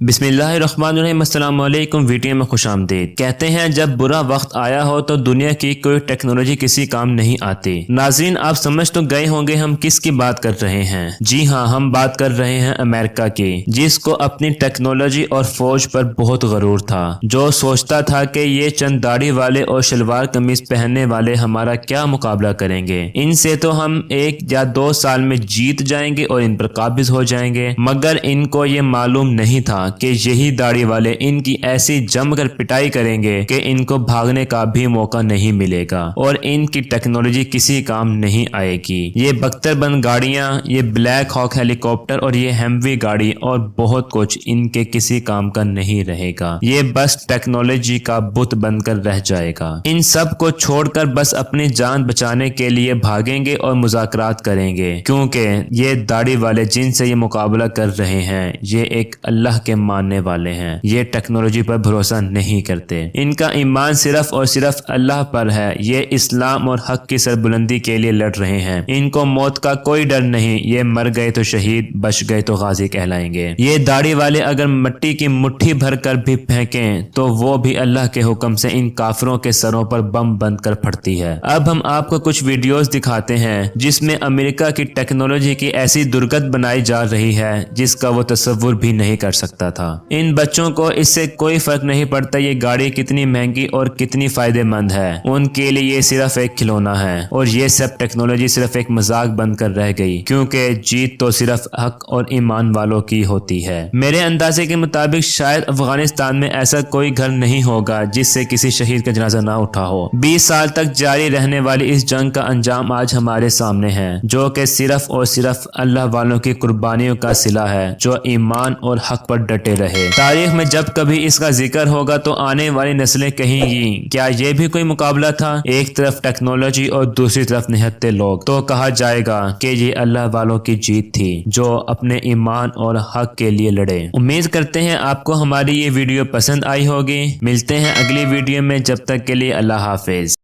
बिस्मिल्लाहिर्रहमानिर्रहीम। अस्सलाम वालेकुम। वीडियो में खुश आमदीद। कहते हैं जब बुरा वक्त आया हो तो दुनिया की कोई टेक्नोलॉजी किसी काम नहीं आती। नाज़रीन, आप समझ तो गए होंगे हम किसकी बात कर रहे हैं। जी हाँ, हम बात कर रहे हैं अमेरिका की, जिसको अपनी टेक्नोलॉजी और फौज पर बहुत गरूर था। जो सोचता था कि ये चंद दाढ़ी वाले और शलवार कमीज पहनने वाले हमारा क्या मुकाबला करेंगे, इनसे तो हम 1 या 2 साल में जीत जाएंगे और इन पर काबिज हो जाएंगे। मगर इनको ये मालूम नहीं था कि यही दाढ़ी वाले इनकी ऐसी जमकर पिटाई करेंगे कि इनको भागने का भी मौका नहीं मिलेगा और इनकी टेक्नोलॉजी किसी काम नहीं आएगी। ये बख्तरबंद गाड़ियां, ये ब्लैक हॉक हेलीकॉप्टर और ये हेमवी गाड़ी और बहुत कुछ इनके किसी काम का नहीं रहेगा। ये बस टेक्नोलॉजी का बुत बनकर रह जाएगा। इन सब को छोड़कर बस अपनी जान बचाने के लिए भागेंगे और मुज़ाकरात करेंगे, क्योंकि ये दाढ़ी वाले जिनसे ये मुकाबला कर रहे हैं ये एक अल्लाह के मानने वाले हैं। ये टेक्नोलॉजी पर भरोसा नहीं करते। इनका ईमान सिर्फ और सिर्फ अल्लाह पर है। ये इस्लाम और हक की सरबुलंदी के लिए लड़ रहे हैं। इनको मौत का कोई डर नहीं। ये मर गए तो शहीद, बच गए तो गाजी कहलाएंगे। ये दाढ़ी वाले अगर मिट्टी की मुट्ठी भर कर भी फेंकें तो वो भी अल्लाह के हुक्म से इन काफिरों के सरों पर बम बंद कर फटती है। अब हम आपको कुछ वीडियोस दिखाते हैं जिसमें अमेरिका की टेक्नोलॉजी की ऐसी दुर्गत बनाई जा रही है जिसका वो तसव्वुर भी नहीं कर सकता था। इन बच्चों को इससे कोई फर्क नहीं पड़ता ये गाड़ी कितनी महंगी और कितनी फायदेमंद है। उनके लिए ये सिर्फ एक खिलौना है और ये सब टेक्नोलॉजी सिर्फ एक मजाक बनकर रह गई, क्योंकि जीत तो सिर्फ हक और ईमान वालों की होती है। मेरे अंदाजे के मुताबिक शायद अफगानिस्तान में ऐसा कोई घर नहीं होगा जिससे किसी शहीद का जनाजा ना उठा हो। 20 साल तक जारी रहने वाली इस जंग का अंजाम आज हमारे सामने है, जो कि सिर्फ और सिर्फ अल्लाह वालों की कुर्बानियों का सिला है जो ईमान और हक पर डटे रहे। तारीख में जब कभी इसका जिक्र होगा तो आने वाली नस्लें कहेंगी क्या ये भी कोई मुकाबला था। एक तरफ टेक्नोलॉजी और दूसरी तरफ निहत्ते लोग, तो कहा जाएगा कि ये अल्लाह वालों की जीत थी जो अपने ईमान और हक के लिए लड़े। उम्मीद करते हैं आपको हमारी ये वीडियो पसंद आई होगी। मिलते हैं अगली वीडियो में, जब तक के लिए अल्लाह हाफिज।